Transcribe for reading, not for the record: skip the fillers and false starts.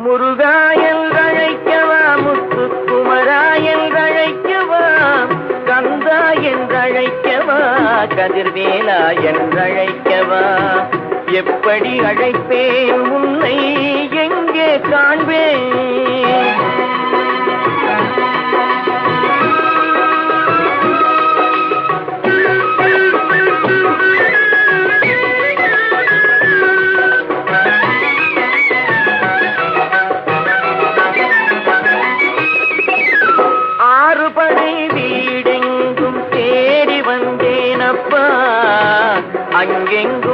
முருகா என்றழைக்கவா, முத்துக்குமரா என்றழைக்கவா, கந்தா என்றழைக்கவா, கதிர்வேலா என்றழைக்கவா, எப்படி அழைப்பேன் உன்னை எங்கே காண்பேன்? ஆறுபடை வீடெங்கும் தேடி வந்தேனப்பா, அங்கெங்கும்